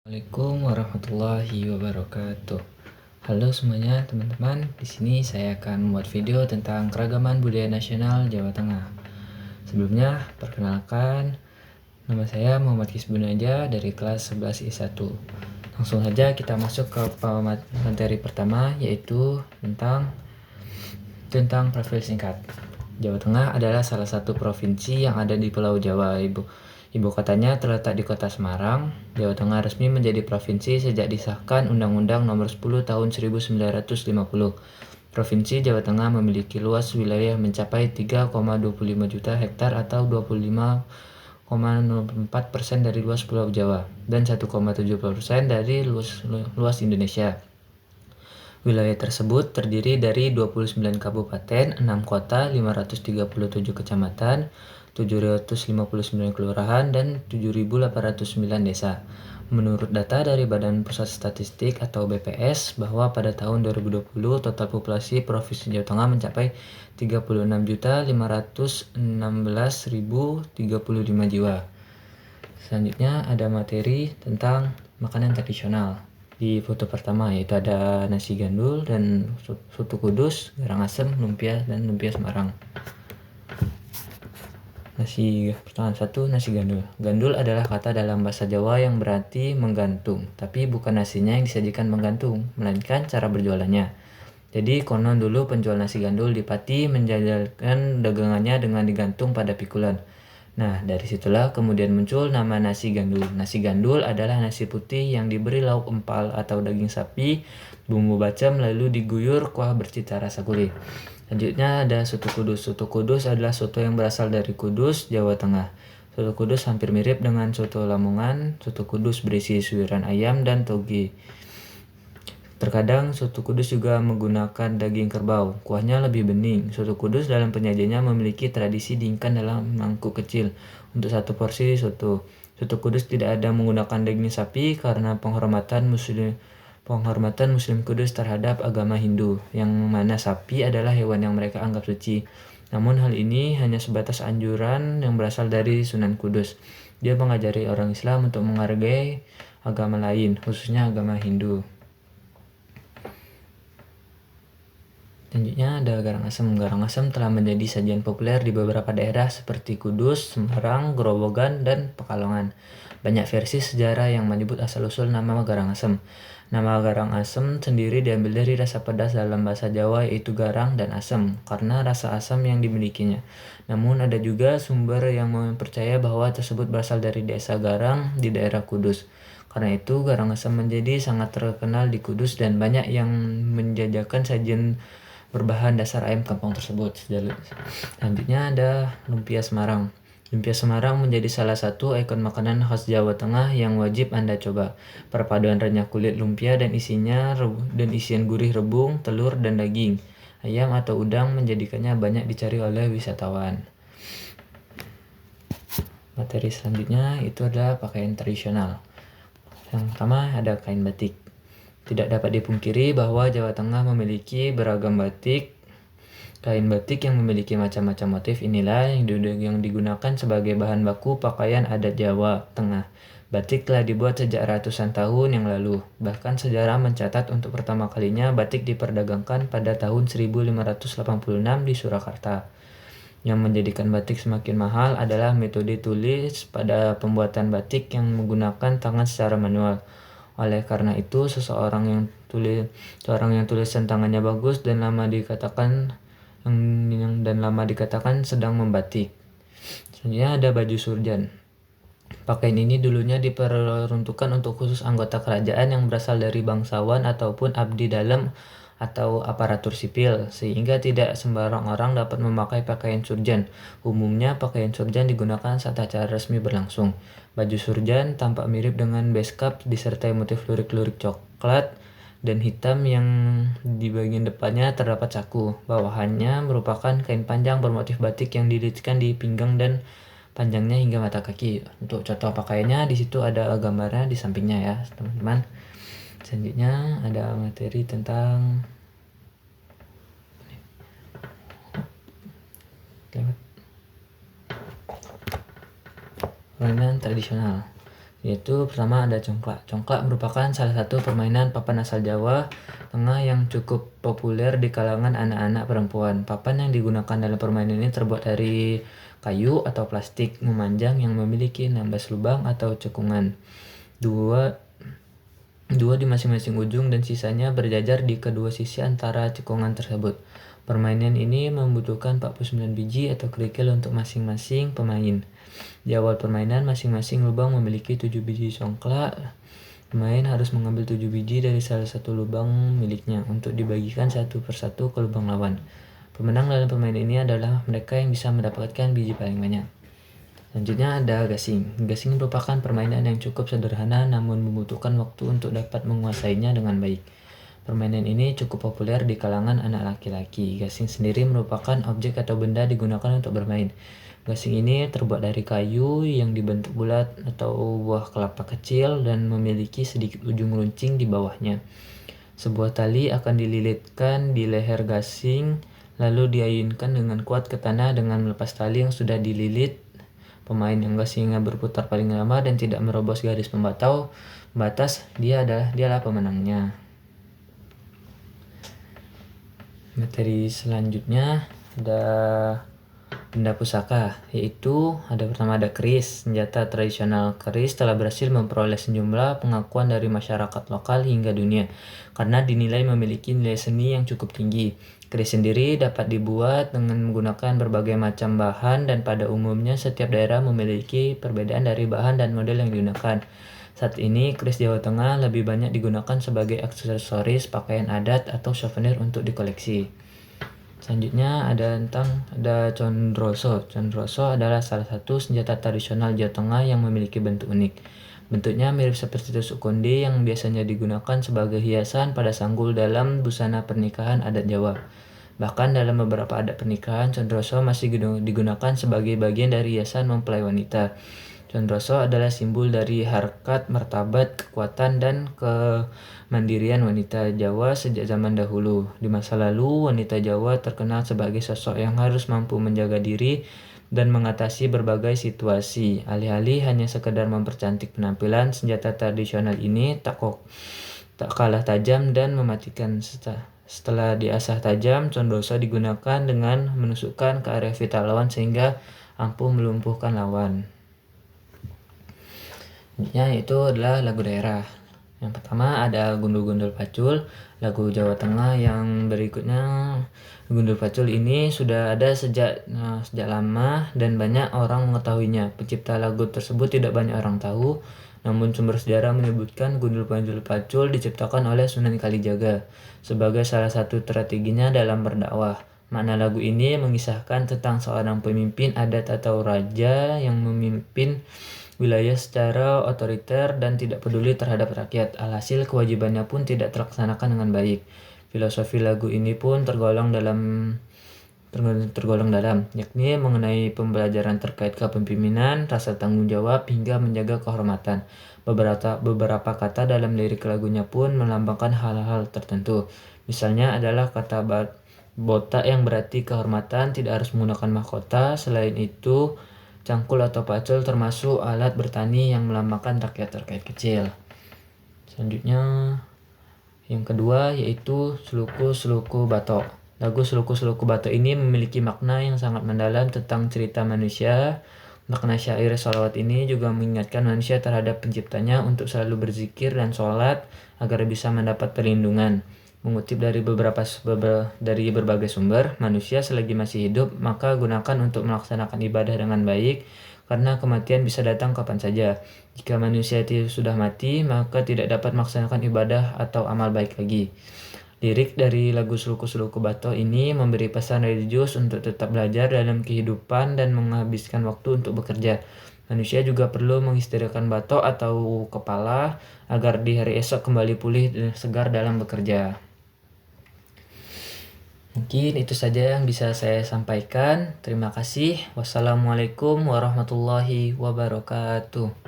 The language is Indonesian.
Assalamualaikum warahmatullahi wabarakatuh. Halo semuanya teman-teman, di sini saya akan membuat video tentang keragaman budaya nasional Jawa Tengah. Sebelumnya, perkenalkan, nama saya Muhammad Kisbunaja dari kelas 11 I1. Langsung saja kita masuk ke materi pertama, yaitu tentang profil singkat. Jawa Tengah adalah salah satu provinsi yang ada di Pulau Jawa. Ibu kotanya terletak di Kota Semarang. Jawa Tengah resmi menjadi provinsi sejak disahkan Undang-Undang Nomor 10 Tahun 1950. Provinsi Jawa Tengah memiliki luas wilayah mencapai 3,25 juta hektar atau 25,04% dari luas Pulau Jawa dan 1,70% dari luas Indonesia. Wilayah tersebut terdiri dari 29 kabupaten, 6 kota, 537 kecamatan, 759 kelurahan, dan 7.809 desa. Menurut data dari Badan Pusat Statistik atau BPS, bahwa pada tahun 2020 total populasi Provinsi Jawa Tengah mencapai 36.516.035 jiwa. Selanjutnya ada materi tentang makanan tradisional. Di foto pertama yaitu ada nasi gandul dan soto kudus, garang asem, lumpia, dan lumpia Semarang. Pertanyaan 1, nasi gandul. Gandul adalah kata dalam bahasa Jawa yang berarti menggantung, tapi bukan nasinya yang disajikan menggantung, melainkan cara berjualannya. Jadi konon dulu penjual nasi gandul di Pati menjajalkan dagangannya dengan digantung pada pikulan. Nah, dari situlah kemudian muncul nama nasi gandul. Nasi gandul adalah nasi putih yang diberi lauk empal atau daging sapi, bumbu bacem, lalu diguyur kuah bercita rasa gurih. Selanjutnya ada soto kudus. Soto kudus adalah soto yang berasal dari Kudus, Jawa Tengah. Soto kudus hampir mirip dengan soto Lamongan. Soto kudus berisi suiran ayam dan toge. Terkadang soto kudus juga menggunakan daging kerbau. Kuahnya lebih bening. Soto kudus dalam penyajiannya memiliki tradisi diingkan dalam mangkuk kecil. Untuk satu porsi soto kudus tidak ada menggunakan daging sapi karena penghormatan Muslim Kudus terhadap agama Hindu, yang mana sapi adalah hewan yang mereka anggap suci. Namun hal ini hanya sebatas anjuran yang berasal dari Sunan Kudus. Dia mengajari orang Islam untuk menghargai agama lain, khususnya agama Hindu. Selanjutnya ada garang asem. Garang asem telah menjadi sajian populer di beberapa daerah seperti Kudus, Semarang, Grobogan, dan Pekalongan. Banyak versi sejarah yang menyebut asal-usul nama garang asem. Nama garang asem sendiri diambil dari rasa pedas dalam bahasa Jawa, yaitu garang dan asem, karena rasa asam yang dimilikinya. Namun ada juga sumber yang mempercaya bahwa tersebut berasal dari desa Garang di daerah Kudus. Karena itu garang asem menjadi sangat terkenal di Kudus dan banyak yang menjajakan sajian berbahan dasar ayam kampung tersebut. Selanjutnya ada lumpia Semarang. Lumpia Semarang menjadi salah satu ikon makanan khas Jawa Tengah yang wajib Anda coba. Perpaduan renyah kulit lumpia dan isian gurih rebung, telur, dan daging ayam atau udang menjadikannya banyak dicari oleh wisatawan. Materi selanjutnya itu adalah pakaian tradisional. Yang pertama ada kain batik. Tidak dapat dipungkiri bahwa Jawa Tengah memiliki beragam batik. Kain batik yang memiliki macam-macam motif inilah yang digunakan sebagai bahan baku pakaian adat Jawa Tengah. Batik telah dibuat sejak ratusan tahun yang lalu. Bahkan sejarah mencatat untuk pertama kalinya batik diperdagangkan pada tahun 1586 di Surakarta. Yang menjadikan batik semakin mahal adalah metode tulis pada pembuatan batik yang menggunakan tangan secara manual. Oleh karena itu, seorang yang tulisan tangannya bagus dan lama dikatakan sedang membatik. Selanjutnya ada baju surjan. Pakaian ini dulunya diperuntukkan untuk khusus anggota kerajaan yang berasal dari bangsawan ataupun abdi dalam atau aparatur sipil, sehingga tidak sembarang orang dapat memakai pakaian surjan. Umumnya pakaian surjan digunakan saat acara resmi berlangsung. Baju surjan tampak mirip dengan beskap disertai motif lurik-lurik coklat dan hitam yang di bagian depannya terdapat saku. Bawahannya merupakan kain panjang bermotif batik yang dililitkan di pinggang dan panjangnya hingga mata kaki. Untuk contoh pakaiannya di situ ada gambarnya di sampingnya ya, teman-teman. Selanjutnya ada materi tentang permainan tradisional. Yaitu pertama ada congklak. Congklak merupakan salah satu permainan papan asal Jawa Tengah yang cukup populer di kalangan anak-anak perempuan. Papan yang digunakan dalam permainan ini terbuat dari kayu atau plastik memanjang yang memiliki 16 lubang atau cekungan. Dua di masing-masing ujung dan sisanya berjajar di kedua sisi antara cekungan tersebut. Permainan ini membutuhkan 49 biji atau kerikil untuk masing-masing pemain. Di awal permainan, masing-masing lubang memiliki 7 biji congklak. Pemain harus mengambil 7 biji dari salah satu lubang miliknya untuk dibagikan satu persatu ke lubang lawan. Pemenang dalam permainan ini adalah mereka yang bisa mendapatkan biji paling banyak. Selanjutnya ada gasing. Gasing merupakan permainan yang cukup sederhana namun membutuhkan waktu untuk dapat menguasainya dengan baik. Permainan ini cukup populer di kalangan anak laki-laki. Gasing sendiri merupakan objek atau benda digunakan untuk bermain. Gasing ini terbuat dari kayu yang dibentuk bulat atau buah kelapa kecil dan memiliki sedikit ujung runcing di bawahnya. Sebuah tali akan dililitkan di leher gasing, lalu diayunkan dengan kuat ke tanah dengan melepas tali yang sudah dililit. Pemain yang gasingnya berputar paling lama dan tidak merobos garis pembatas, dialah pemenangnya. Materi selanjutnya ada benda pusaka, yaitu pertama ada keris. Senjata tradisional keris telah berhasil memperoleh sejumlah pengakuan dari masyarakat lokal hingga dunia karena dinilai memiliki nilai seni yang cukup tinggi. Keris sendiri dapat dibuat dengan menggunakan berbagai macam bahan dan pada umumnya setiap daerah memiliki perbedaan dari bahan dan model yang digunakan. Saat ini, keris Jawa Tengah lebih banyak digunakan sebagai aksesoris pakaian adat atau souvenir untuk dikoleksi. Selanjutnya ada condroso. Condroso adalah salah satu senjata tradisional Jawa Tengah yang memiliki bentuk unik. Bentuknya mirip seperti tusuk konde yang biasanya digunakan sebagai hiasan pada sanggul dalam busana pernikahan adat Jawa. Bahkan dalam beberapa adat pernikahan, condroso masih digunakan sebagai bagian dari hiasan mempelai wanita. Condroso adalah simbol dari harkat, martabat, kekuatan, dan kemandirian wanita Jawa sejak zaman dahulu. Di masa lalu, wanita Jawa terkenal sebagai sosok yang harus mampu menjaga diri dan mengatasi berbagai situasi. Alih-alih hanya sekedar mempercantik penampilan, senjata tradisional ini tak kalah tajam dan mematikan. Setelah diasah tajam, condroso digunakan dengan menusukkan ke area vital lawan sehingga ampuh melumpuhkan lawan. Itu adalah lagu daerah. Yang pertama ada Gundul-Gundul Pacul, lagu Jawa Tengah. Yang berikutnya, Gundul Pacul ini sudah ada sejak lama dan banyak orang mengetahuinya. Pencipta lagu tersebut tidak banyak orang tahu, namun sumber sejarah menyebutkan Gundul-Gundul Pacul diciptakan oleh Sunan Kalijaga sebagai salah satu strateginya dalam berdakwah. Makna lagu ini mengisahkan tentang seorang pemimpin adat atau raja yang memimpin wilayah secara otoriter dan tidak peduli terhadap rakyat. Alhasil kewajibannya pun tidak terlaksanakan dengan baik. Filosofi lagu ini pun tergolong dalam, yakni mengenai pembelajaran terkait kepemimpinan, rasa tanggung jawab, hingga menjaga kehormatan. Beberapa kata dalam lirik lagunya pun melambangkan hal-hal tertentu. Misalnya adalah kata botak yang berarti kehormatan, tidak harus menggunakan mahkota. Selain itu, cangkul atau pacul termasuk alat bertani yang melambangkan rakyat kecil. Selanjutnya yang kedua yaitu Sluku-Sluku Batok. Lagu Sluku-Sluku Batok ini memiliki makna yang sangat mendalam tentang cerita manusia. Makna syair sholawat ini juga mengingatkan manusia terhadap penciptanya untuk selalu berzikir dan sholat agar bisa mendapat perlindungan. Mengutip dari berbagai sumber, manusia selagi masih hidup maka gunakan untuk melaksanakan ibadah dengan baik karena kematian bisa datang kapan saja. Jika manusia itu sudah mati maka tidak dapat melaksanakan ibadah atau amal baik lagi. Lirik dari lagu Sluku-Sluku Batok ini memberi pesan religius untuk tetap belajar dalam kehidupan dan menghabiskan waktu untuk bekerja. Manusia juga perlu mengistirahatkan batok atau kepala agar di hari esok kembali pulih dan segar dalam bekerja. Mungkin itu saja yang bisa saya sampaikan. Terima kasih. Wassalamualaikum warahmatullahi wabarakatuh.